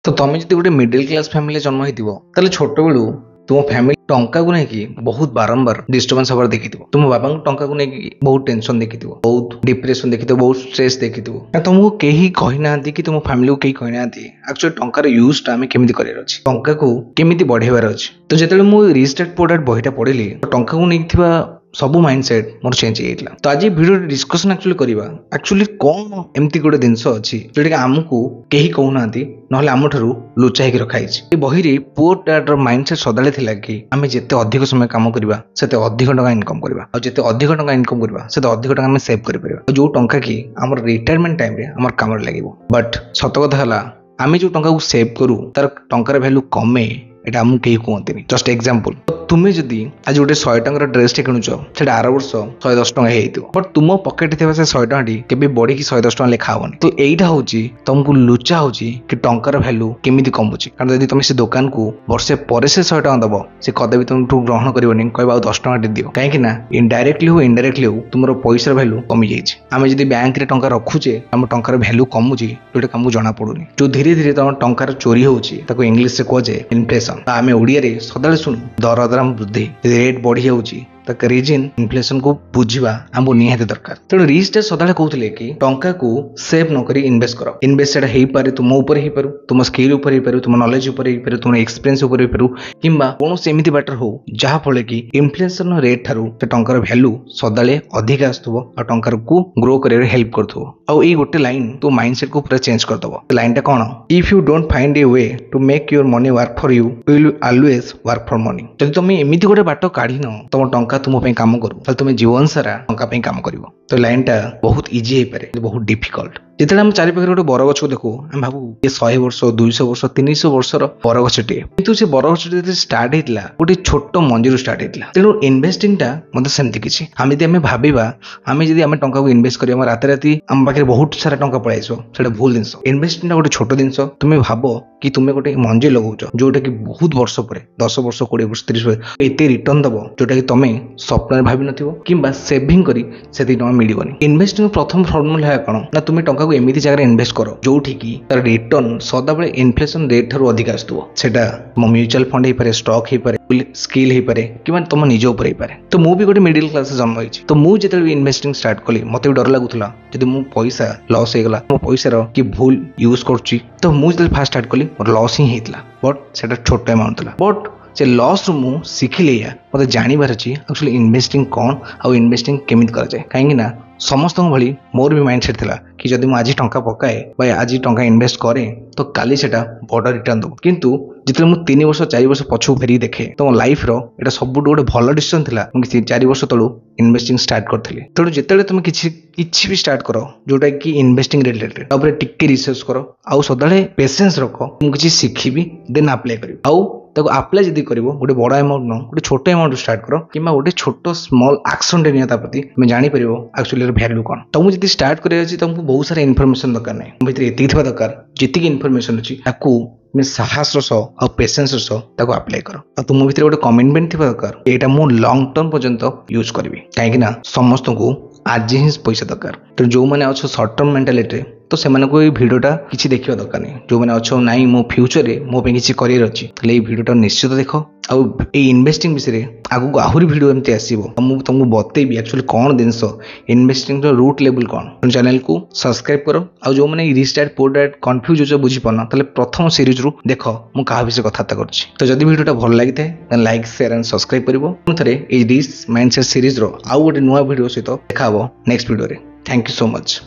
तो तुम जब गोटे मिडिल क्लास फैमिली जन्म होते छोट बेलू तुम फैमिली टंका को लेकिन बहुत बारंबार डिस्टर्बेंस हबार देखी तुम बाबा टंका को लेकिन बहुत टेंशन देखी बहुत डिप्रेशन देखी बहुत स्ट्रेस देखी तुमको कहीं कहना कि तुम फैमिली को कहीं कहना एक्चुअली टंकार यूज टा केमी कर टंका को केमी बढ़ेबार अच्छे तो जो मुझे रिच डैड पुअर डैड बहीटा पढ़ी टंका को नहीं सब माइंडसेट मोर चेंज हो तो आज भिडियो डिस्कशन एक्चुअली करवा एक्चुअली कौन एमती गोटे जिनस अच्छी जोटा आमको कहीं कहूना ना आम ठार लुचाई रखाई बही पुअर डैड माइंडसेट सदा थी कि आम जिते अधिक समय कम करवा से अधिक टका इनकम करवा और जिते अधिक टका इनकम करवा से अधिक टका आम सेव कर जो टंका कि आम रिटायरमेंट टाइम आम कम लगे बट सत कथा है आम जो टंका को सेव करूँ तार टंकार भैल्यू कमे एटा आमको कहीं कहते जस्ट एग्जांपल तुम्हें जदि आज गोटे 100 टंकार ड्रेस टे किणुच से आर वर्ष 110 टका हो बट तुम पकेट थी से 100 टका के बढ़ी 110 टका लेखा हेनी तो यहीटा हूँ तुमको लुचा हो कि टंकार भैल्यू केमी कमुची कारण जब तुम से दुकान को वर्षे पर से 100 टका दब से कदे भी तुम ग्रहण करनी कह 10 टका दियो कहीं इनडायरेक्टली हो इनडायरेक्टली हो तुम पैसार भैल्यू कमी जाइए आम जब बैंक में टंका रखुचे आम टंकार भैल्यू कमुची जोटा आमको जना पड़ूनी जो धीरे धीरे तुम टंकार चोरी होगी इंग्लीश से कहुए इनफ्लेशन आम ओडिया सदा शुणु दरदाम वृद्धि रेट बढ़ी जाऊँगी रिजन इनफ्लेशन को बुझा आमको निहाती दरकार तेणु रिच डैड सदा कहते कि टंका को सेव न करी इन्वेस्ट कर इन्वेस्ट से हो पारे तुम ऊपर हो पार तुम स्किल ऊपर हो पार तुम नॉलेज ऊपर हो पार तुम एक्सपीरियंस ऊपर हो पार कि कौन एमती बैटर हो जहाँ फल कि इनफ्लेशन रेट ठारू टंकार भैल्यू सदा अधिक आसुव और टंकार को ग्रो कर हेल्प करूँ आई गोटे लाइन तो माइंडसेट को पूरा चेंज करदब लाइन टा कौन if you don't find a way to make your money work for you will always work for money जब तुम एमती गोटे बाट काढ़ तुम टंका तुम काम करू तुम जीवन सारा टंका काम कर तो लाइन टा बहुत इजी हो पारे बहुत डिफिकल्ट जिते आम चारिपाखे गोटे बरगछ को देखू आम भावु ये 100 वर्ष 200 वर्ष 300 वर्षर बरगछटे किंतु से बरगछ स्टार्ट होता गोटे छोट मंजी स्टार्ट होता तेणु इन्वेस्टिंग टा मतलब सेमती किसी आम जब आम भाविबा आम जब आम टंका को इन्वेस्ट करिया राति राति आम पाखे बहुत सारा टंका पळै आसो सेटा भूल जिनस इन्वेस्टिंग गोटे छोट जिनस तुम भाव कि तुम गोटे मंजी लगाउछ जोटा कि बहुत वर्ष पर 10 वर्ष 20 वर्ष 30 वर्ष एते रिटर्न दब जोटा कि तुम स्वप्न भावी नथिबो किंबा सेविंग करी सेति टंका मिलिबनी इन्वेस्टिंग प्रथम फॉर्मूला है कोन ना तुम टंका को एमिति जगह इन्वेस्ट कर जो तार रिटर्न सदाबले इनफ्लेशन रेट ठारू अधिक आसुव सेटा म्यूचुअल फंड हो पारे स्टॉक हो पारे स्किल हो पारे कि तुम निज उपर हो पारे तो मुझे गोटे मिडिल क्लास जन्म होती तो मुझे जो इन्वेस्टिंग स्टार्ट कली मत भी डर लगुला जब मो पैसा लॉस होगला मो पैसा कि भूल यूज कर तो मुझे फास्ट स्टार्ट कली मोर लॉस ही होता बट से छोट अमाउंट था बट से लॉस रु शिखिले मत जानवर अच्छी एक्चुअली इन्वेस्टिंग कौन आउ इन्वेस्टिंग केमी कराए कहीं समस्त भली मोर भी माइंडसेट था कि जब मुझे टंका पकाए आज टंका इन्वेस्ट करे तो काली से बड़ रिटर्न दब किंतु जिते मुझे 3 वर्ष 4 वर्ष पछू फेरी देखे तो मो लाइफ रो सब गोटे भल डिसीजन था 4 वर्ष तलू इन्वेस्टिंग स्टार्ट करी तेणु जिते तुम किसी भी स्टार्ट कर जोटा कि इन्वेस्टिंग रिलेटेड टिके रिसर्च कर आउ सदा पेशेंस रख मुझे किसी शिखी देन अप्लाई कर अप्लाई जब कर गोटे बड़ अमाउंट न गोटे छोट अमाउंट स्टार्ट कर कि गोटे छोट स्मॉल एक्शन टे निया प्रति तुम जापर एक्चुअली वैल्यू कौन तुमको जब स्टार्ट कर तुमको बहुत सारा इनफॉरमेशन दरकार नहीं भीतर एति दरकार जी इनफॉरमेशन अच्छी साहस और पेशेंस अप्लाई कर तुम भीतर गोटे कमिटमेंट थी दरकार यहाँ मु लॉन्ग टर्म पर्यंत यूज करी कहीं समस्त को आज ही पैसा दरकार तो जो मैंने अच्छे सर्ट टर्म मेंटालिटी तो से भिडियोटा किसी देखा दरकार नहीं जो मैंने अच्छे ना मो फ्यूचर मो किसी करियर अच्छी ये भिडियोटा निश्चित देख इन्वेस्टिंग विषय आगू आहरी भिडियो एमती आसो तुमको बतेबी एक्चुअली कौन जिनस इन्वेस्टिंग रूट लेवल कौन चैनल को सब्सक्राइब कर आ जो मैंने rich dad poor dad confuse हो बुझीपारना प्रथम सीरीज रू देख मु क्या विषय कथा कर तो जब भिडियोटा भल लगी था लाइक शेयर एंड सब्सक्राइब कर रिच माइंडसेट सीरीज रो आउ गोटे नुआ भिडियो सहित देखा next video thank you so much.